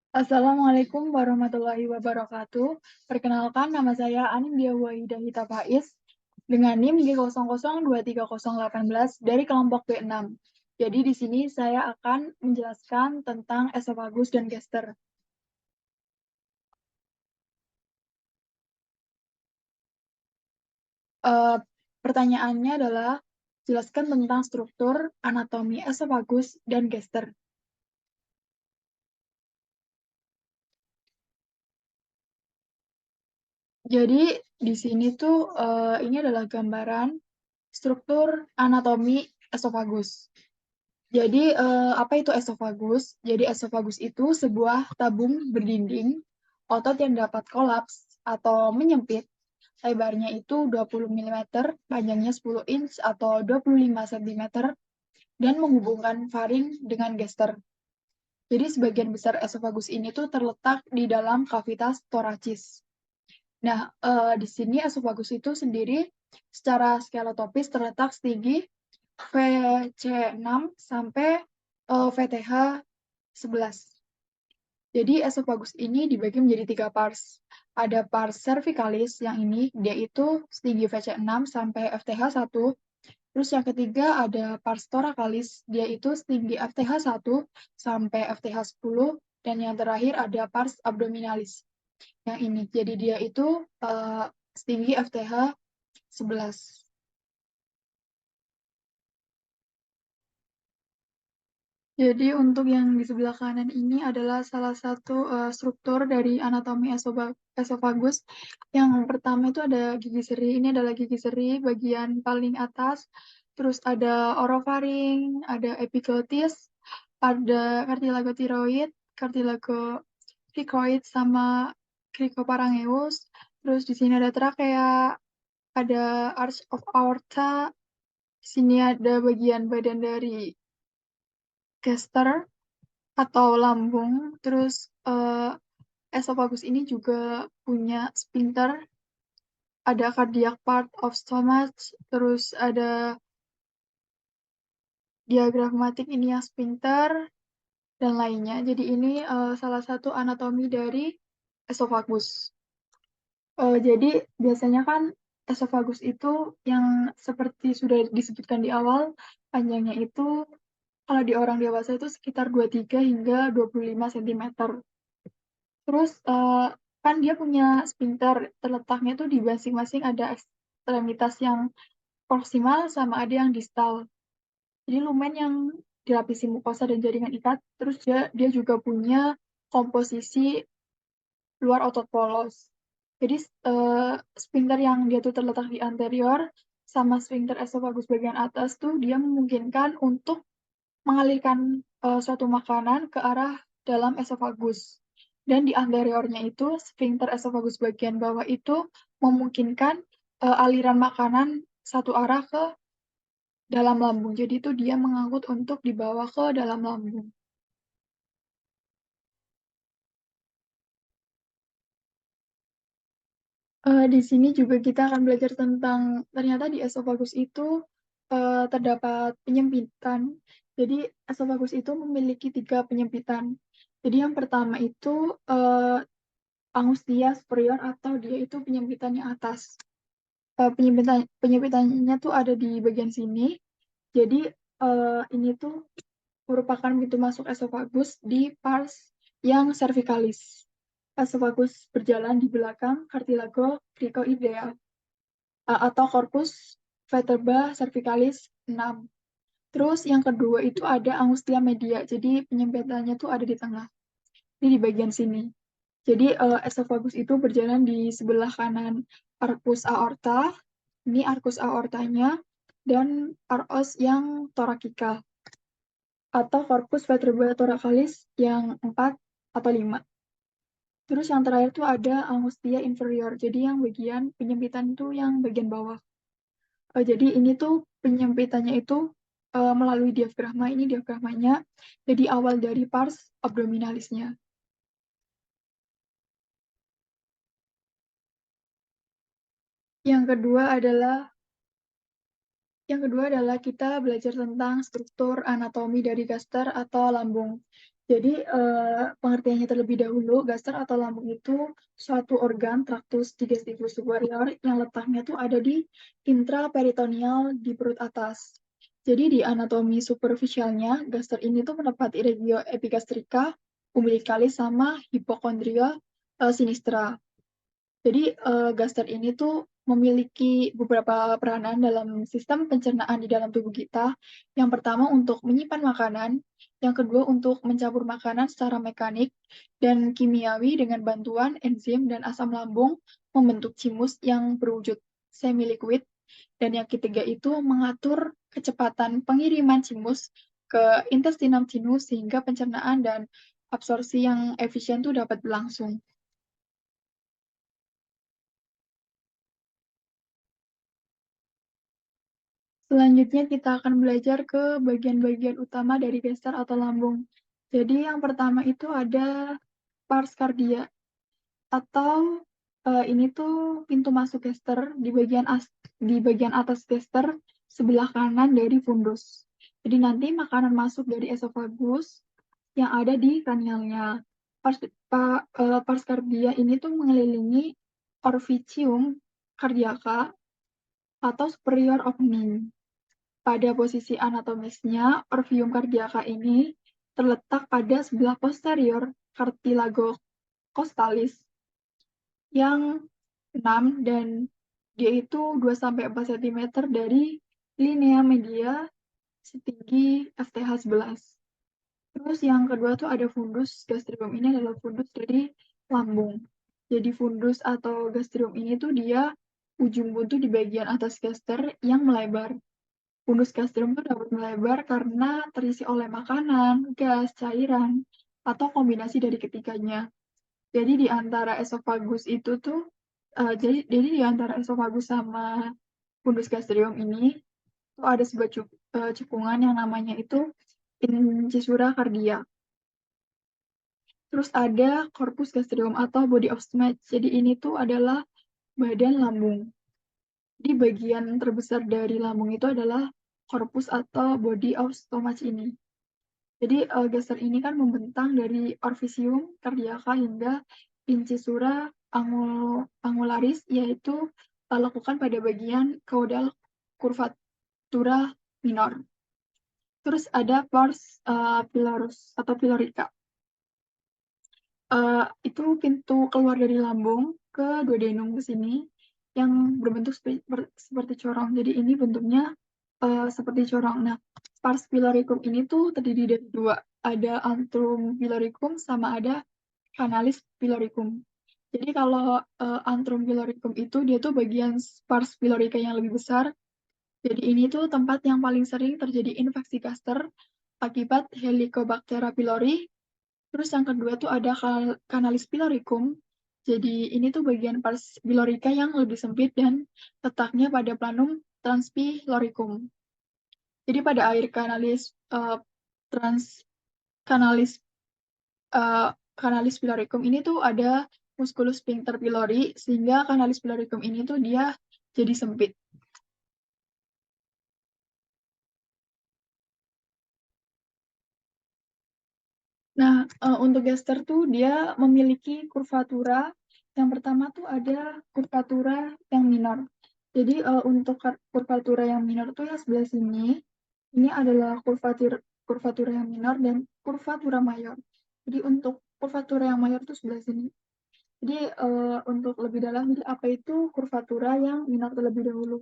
Assalamualaikum warahmatullahi wabarakatuh. Perkenalkan, nama saya Anindya Wahidah Hita Faiz dengan NIM G002308 dari kelompok B6. Jadi di sini saya akan menjelaskan tentang esofagus dan gaster. Eh, Pertanyaannya adalah jelaskan tentang struktur anatomi esofagus dan gaster. Jadi di sini tuh ini adalah gambaran struktur anatomi esofagus. Jadi, apa itu esofagus? Jadi esofagus itu sebuah tabung berdinding otot yang dapat kolaps atau menyempit. Lebarnya itu 20 mm, panjangnya 10 inch atau 25 cm, dan menghubungkan faring dengan gester. Jadi sebagian besar esofagus ini tuh terletak di dalam kavitas toracis. Nah, di sini esofagus itu sendiri secara skeletopis terletak setinggi VC6 sampai VTH 11. Jadi esofagus ini dibagi menjadi 3 pars. Ada pars cervicalis yang ini dia itu setinggi VC6 sampai FTH1. Terus yang ketiga ada pars thoracalis, dia itu setinggi FTH1 sampai FTH10, dan yang terakhir ada pars abdominalis yang ini. Jadi dia itu setinggi FTH 11. Jadi untuk yang di sebelah kanan ini adalah salah satu struktur dari anatomi esofagus. Yang pertama itu ada gigi seri. Ini adalah gigi seri bagian paling atas. Terus ada orofaring, ada epiglotis, ada cartilago tiroid, cartilago cricoid, sama cricoparangeus. Terus di sini ada trakea, ada arch of aorta. Di sini ada bagian badan dari gaster atau lambung. Terus esofagus ini juga punya sphincter, ada cardiac part of stomach, terus ada diaphragmatic ini yang sphincter, dan lainnya. Jadi ini salah satu anatomi dari esofagus. Jadi biasanya kan esofagus itu yang seperti sudah disebutkan di awal, panjangnya itu kalau di orang dewasa itu sekitar 23 hingga 25 cm. Terus kan dia punya sphincter, terletaknya tuh di masing-masing ada ekstremitas yang proksimal sama ada yang distal. Jadi lumen yang dilapisi mukosa dan jaringan ikat, terus dia juga punya komposisi luar otot polos. Jadi sphincter yang dia tuh terletak di anterior sama sphincter esofagus bagian atas tuh dia memungkinkan untuk mengalirkan suatu makanan ke arah dalam esofagus. Dan di anteriornya itu, sphincter esofagus bagian bawah itu memungkinkan aliran makanan satu arah ke dalam lambung. Jadi itu dia mengangkut untuk dibawa ke dalam lambung. Di sini juga kita akan belajar tentang ternyata di esofagus itu terdapat penyempitan. Jadi esofagus itu memiliki 3 penyempitan. Jadi yang pertama itu angustia superior atau dia itu penyempitannya atas. Penyempitannya tuh ada di bagian sini. Jadi ini tuh merupakan pintu masuk esofagus di pars yang cervicalis. Esofagus berjalan di belakang cartilago cricoidea atau corpus vertebra cervicalis 6. Terus yang kedua itu ada angustia media. Jadi penyempitannya tuh ada di tengah. Ini di bagian sini. Jadi esofagus itu berjalan di sebelah kanan arcus aorta, ini arcus aortanya, dan arcus yang torakikal, atau corpus vertebra thoracalis yang 4 atau 5. Terus yang terakhir tuh ada angustia inferior, jadi yang bagian penyempitan itu yang bagian bawah. Jadi ini tuh penyempitannya itu melalui diafragma, ini diafragmanya, jadi awal dari pars abdominalisnya. Yang kedua adalah Yang kedua adalah kita belajar tentang struktur anatomi dari gaster atau lambung. Jadi, pengertiannya terlebih dahulu, gaster atau lambung itu suatu organ traktus digestivus superior yang letaknya tuh ada di intraperitoneal di perut atas. Jadi di anatomi superficialnya, gaster ini tuh menempati regio epigastrika, umbilicalis, sama hipokondria sinistra. Jadi, gaster ini tuh memiliki beberapa peranan dalam sistem pencernaan di dalam tubuh kita. Yang pertama untuk menyimpan makanan, yang kedua untuk mencampur makanan secara mekanik dan kimiawi dengan bantuan enzim dan asam lambung membentuk chimus yang berwujud semi liquid, dan yang ketiga itu mengatur kecepatan pengiriman chimus ke intestinum sinus sehingga pencernaan dan absorpsi yang efisien tuh dapat berlangsung. Selanjutnya kita akan belajar ke bagian-bagian utama dari gaster atau lambung. Jadi yang pertama itu ada pars cardia atau, ini tuh pintu masuk gaster di bagian atas gaster sebelah kanan dari fundus. Jadi nanti makanan masuk dari esofagus yang ada di kranialnya. Pars cardia ini tuh mengelilingi orificium cardiaca atau superior opening. Pada posisi anatomisnya, orbium cardiaca ini terletak pada sebelah posterior cartilago costalis yang 6 dan dia itu 2-4 cm dari linea media setinggi FTH 11. Terus yang kedua tuh ada fundus gastrium, ini adalah fundus dari lambung. Jadi fundus atau gastrium ini tuh dia ujung buntu di bagian atas gaster yang melebar. Fundus gastrium tuh dapat melebar karena terisi oleh makanan, gas, cairan, atau kombinasi dari ketiganya. Jadi di antara esofagus itu tuh, jadi di antara esofagus sama fundus gastrium ini tuh ada sebuah cekungan yang namanya itu incisura cardia. Terus ada corpus gastrium atau body of stomach. Jadi ini tuh adalah badan lambung. Di bagian terbesar dari lambung itu adalah corpus atau body of stomach ini. Jadi gaster ini kan membentang dari orificium cardiaca hingga incisura angularis, yaitu lekukan pada bagian caudal curvatura minor. Terus ada pars pilarus atau pilorica. Itu pintu keluar dari lambung ke duodenum ke sini yang berbentuk seperti corong. Jadi ini bentuknya seperti corong. Nah, pars piloricum ini tuh terdiri dari dua. Ada antrum piloricum sama ada canalis piloricum. Jadi kalau antrum piloricum itu dia tuh bagian pars pilorica yang lebih besar. Jadi ini tuh tempat yang paling sering terjadi infeksi gaster akibat Helicobacter pylori. Terus yang kedua tuh ada canalis piloricum. Jadi ini tuh bagian pars pilorica yang lebih sempit dan letaknya pada planum transpiloricum. Jadi pada air trans kanalis kanalis piloricum ini tuh ada musculus sphincter pylori, sehingga kanalis piloricum ini tuh dia jadi sempit. Nah, untuk gaster tuh dia memiliki kurvatura. Yang pertama tuh ada kurvatura yang minor. Jadi untuk kurvatura yang minor tuh yang sebelah sini, ini adalah kurvatura yang minor dan kurvatura mayor. Jadi untuk kurvatura yang mayor tuh sebelah sini. Jadi untuk lebih dalam, jadi apa itu kurvatura yang minor terlebih dahulu.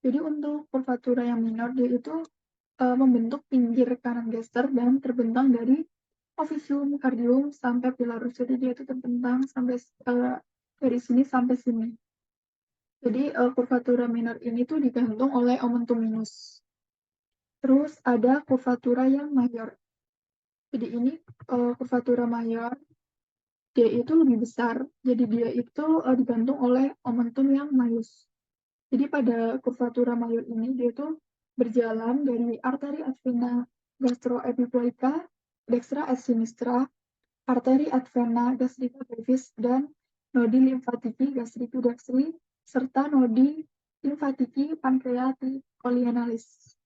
Jadi untuk kurvatura yang minor dia itu membentuk pinggir kanan gaster dan terbentang dari officium cardium sampai pilarus. Jadi dia itu terbentang sampai dari sini sampai sini. Jadi kurvatura minor ini tuh digantung oleh omentum minus. Terus ada kurvatura yang mayor. Jadi ini kurvatura mayor dia itu lebih besar. Jadi dia itu digantung oleh omentum yang maius. Jadi pada kurvatura mayor ini dia tuh berjalan dari arteri ad vena gastroepiploica, dextra et sinistra, arteri ad vena gastrica brevis, dan nodi limfatiki gastrici dextri, serta nodi limfatiki pancreati colienalis.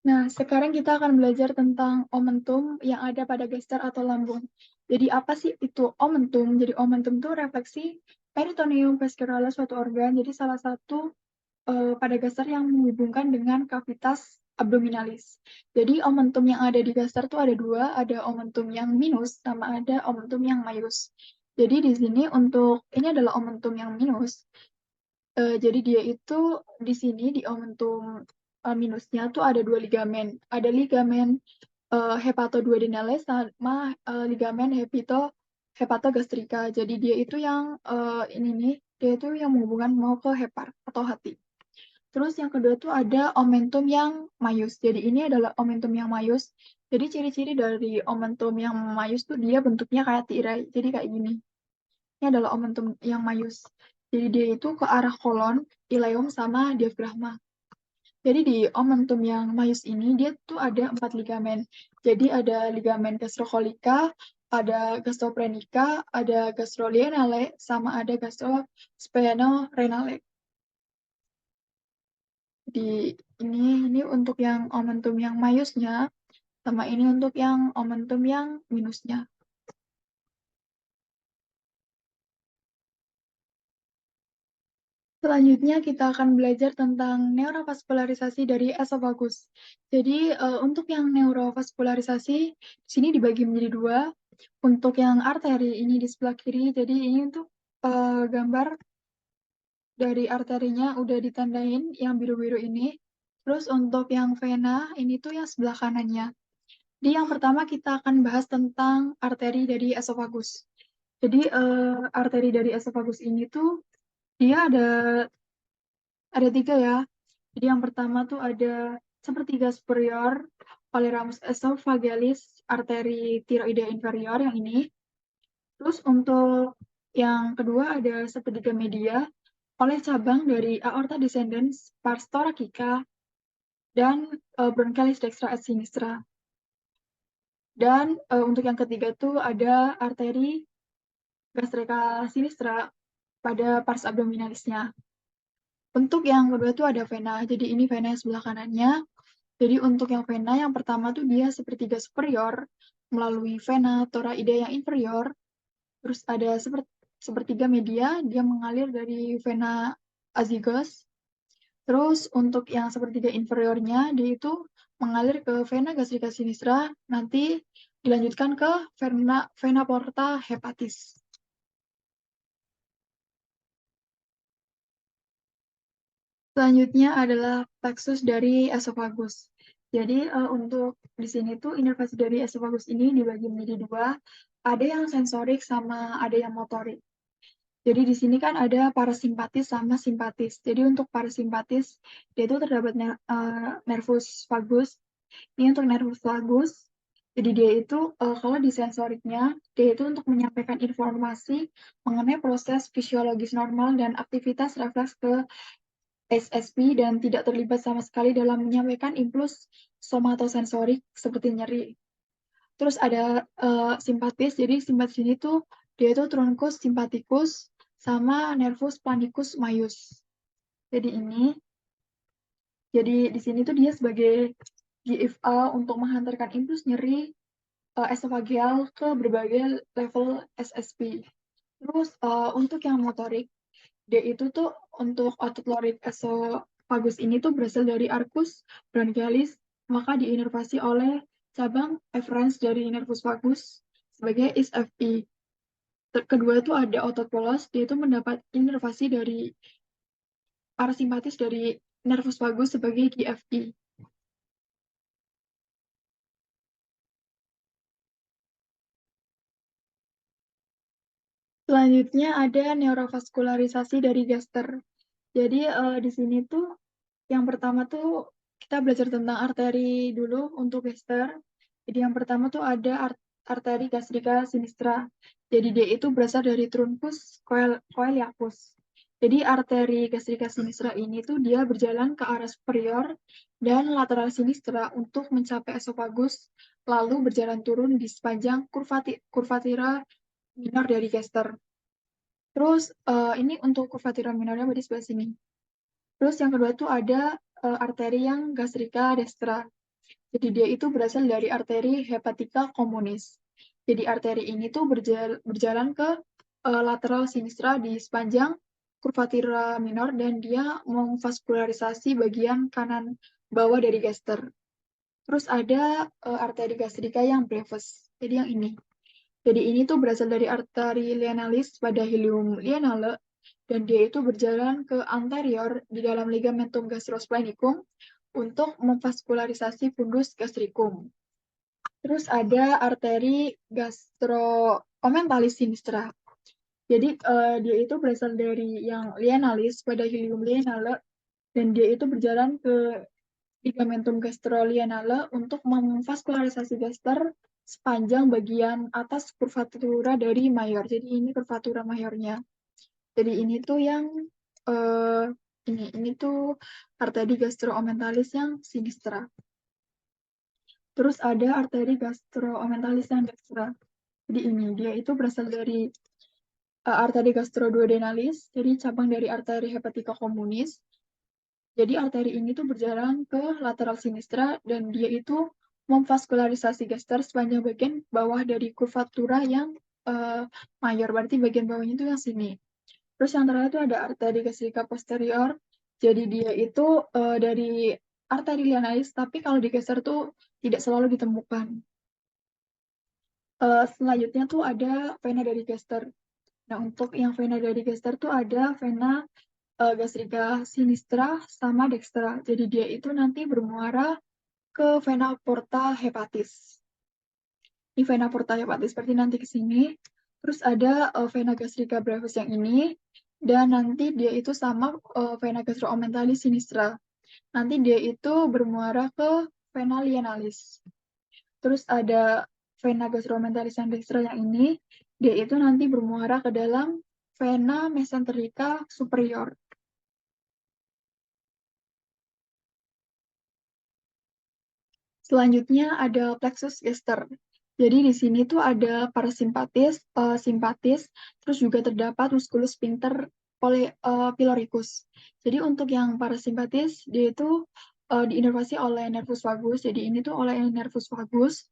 Nah, sekarang kita akan belajar tentang omentum yang ada pada gestar atau lambung. Jadi apa sih itu omentum? Jadi omentum itu refleksi peritoneum vascularis suatu organ. Jadi salah satu pada gastar yang menghubungkan dengan cavitas abdominalis. Jadi omentum yang ada di gastar itu ada dua, ada omentum yang minus sama ada omentum yang maius. Jadi di sini untuk ini adalah omentum yang minus. Jadi dia itu di sini di omentum minusnya tuh ada dua ligamen. Ada ligamen hepatoduodenale sama ligamen hepatogastrika. Jadi dia itu yang ini nih, dia itu yang menghubungkan mau ke hepar atau hati. Terus yang kedua tuh ada omentum yang maius. Jadi ini adalah omentum yang maius. Jadi ciri-ciri dari omentum yang maius tuh dia bentuknya kayak tirai. Jadi kayak gini. Ini adalah omentum yang maius. Jadi dia itu ke arah kolon, ileum, sama diafragma. Jadi di omentum yang maius ini dia tuh ada 4 ligamen. Jadi ada ligamen gastrocolica, ada gastroprenica, ada gastrolienale, sama ada gastrosphenorenale. Di ini untuk yang omentum yang maiusnya, sama ini untuk yang omentum yang minusnya. Selanjutnya kita akan belajar tentang neurovaskularisasi dari esofagus. Jadi untuk yang neurovaskularisasi di sini dibagi menjadi dua. Untuk yang arteri ini di sebelah kiri, jadi ini untuk gambar dari arterinya udah ditandain yang biru-biru ini. Terus untuk yang vena ini tuh yang sebelah kanannya. Di yang pertama kita akan bahas tentang arteri dari esofagus. Jadi arteri dari esofagus ini tuh dia ada tiga ya. Jadi yang pertama tuh ada sepertiga superior oleh ramus esophagealis arteri tiroidea inferior yang ini. Terus untuk yang kedua ada sepertiga media oleh cabang dari aorta descendens pars thoracica dan bronchialis dextra et sinistra. Dan untuk yang ketiga tuh ada arteri gastrika sinistra pada pars abdominalisnya. Untuk yang kedua tuh ada vena. Jadi ini vena yang sebelah kanannya. Jadi untuk yang vena yang pertama tuh dia sepertiga superior melalui vena thoraidea yang inferior. Terus ada sepertiga media dia mengalir dari vena azygos. Terus untuk yang sepertiga inferiornya dia itu mengalir ke vena gastrika sinistra, nanti dilanjutkan ke vena porta hepatis. Selanjutnya adalah plexus dari esofagus. Jadi untuk di sini tuh inervasi dari esofagus ini dibagi menjadi dua, ada yang sensorik sama ada yang motorik. Jadi di sini kan ada parasimpatis sama simpatis. Jadi untuk parasimpatis dia itu terdapat nervus vagus. Ini untuk nervus vagus. Jadi dia itu kalau di sensoriknya dia itu untuk menyampaikan informasi mengenai proses fisiologis normal dan aktivitas refleks ke SSP dan tidak terlibat sama sekali dalam menyampaikan impuls somatosensorik seperti nyeri. Terus ada simpatis, jadi simpatis ini tuh dia itu truncus sympathicus sama nervus planicus maius. Jadi di sini tuh dia sebagai GFA untuk menghantarkan impuls nyeri esofageal ke berbagai level SSP. Terus untuk yang motorik, dia itu tuh untuk otot lorik esofagus ini tuh berasal dari arcus bronchialis, maka diinervasi oleh cabang efferens dari nervus vagus sebagai ISFP. Kedua itu ada otot polos, dia itu mendapat inervasi dari parasimpatis dari nervus vagus sebagai GFP. Selanjutnya ada neurovaskularisasi dari Gaster. Jadi di sini tuh yang pertama tuh kita belajar tentang arteri dulu untuk Gaster. Jadi yang pertama tuh ada arteri gastrika sinistra. Jadi dia itu berasal dari truncus coeliacus. Jadi arteri gastrika sinistra ini tuh dia berjalan ke arah superior dan lateral sinistra untuk mencapai esofagus, lalu berjalan turun di sepanjang kurvatira minor dari Gaster. Terus ini untuk kurvatira minornya di sebelah sini. Terus yang kedua tuh ada arteri yang gastrika destra. Jadi dia itu berasal dari arteri hepatica communis. Jadi arteri ini tuh berjalan ke lateral sinistra di sepanjang curvatura minor dan dia memvaskularisasi bagian kanan bawah dari gester. Terus ada arteri gastrika yang brevis. Jadi yang ini. Jadi ini tuh berasal dari arteri lienalis pada hilum lienale dan dia itu berjalan ke anterior di dalam ligamentum gastrosplenicum untuk memvaskularisasi fundus gastricum. Terus ada arteri gastroomenthalis sinistra. Jadi dia itu berasal dari yang lienalis pada hilum lienale dan dia itu berjalan ke ligamentum gastrolienale untuk memvaskularisasi gaster sepanjang bagian atas curvatura dari mayor. Jadi ini curvatura mayornya. Jadi ini tuh yang uh, ini tuh arteri gastroomenthalis yang sinistra. Terus ada arteri gastroomenthalis yang dextra. Jadi ini dia itu berasal dari arteri gastroduodenalis, jadi cabang dari arteri hepatica communis. Jadi arteri ini tuh berjalan ke lateral sinistra dan dia itu memvaskularisasi gaster sepanjang bagian bawah dari kurvatura yang mayor, berarti bagian bawahnya itu yang sini. Terus yang terakhir itu ada arteri gastrica posterior. Jadi dia itu dari arteri lienalis, tapi kalau digeser tuh tidak selalu ditemukan. Selanjutnya tuh ada vena dari gaster. Nah, untuk yang vena dari gaster tuh ada vena gastrika sinistra sama dextra. Jadi dia itu nanti bermuara ke vena porta hepatis. Ini vena porta hepatis seperti nanti ke sini. Terus ada vena gastrika brevis yang ini. Dan nanti dia itu sama vena gastroomenthalis sinistra. Nanti dia itu bermuara ke vena lienalis. Terus ada vena gastromentalis yang dextra yang ini, dia itu nanti bermuara ke dalam vena mesenterica superior. Selanjutnya ada plexus gester. Jadi di sini tuh ada parasimpatis, simpatis, terus juga terdapat musculus sphincter pyloricus. Jadi untuk yang parasimpatis, dia itu diinervasi oleh nervus vagus. Jadi ini tuh oleh nervus vagus.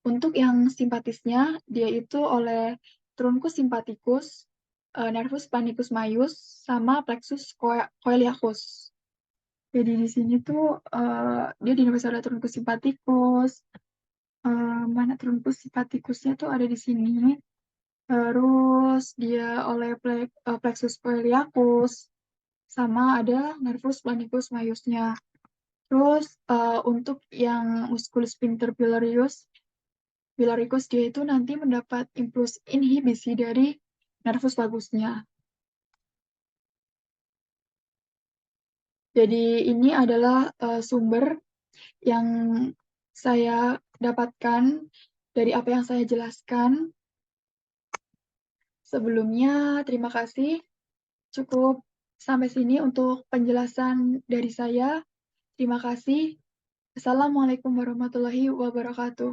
Untuk yang simpatisnya, dia itu oleh truncus sympathicus, nervus panicus maius, sama plexus coeliacus. Jadi di sini tuh dia diinervasi oleh truncus sympathicus. Mana truncus sympathicusnya tuh ada di sini. Terus dia oleh plexus coeliacus, sama ada nervus panicus maiusnya. Terus untuk yang musculus sphincter pilaricus dia itu nanti mendapat impuls inhibisi dari nervus vagusnya. Jadi ini adalah sumber yang saya dapatkan dari apa yang saya jelaskan. Sebelumnya, terima kasih. Cukup sampai sini untuk penjelasan dari saya. Terima kasih. Assalamualaikum warahmatullahi wabarakatuh.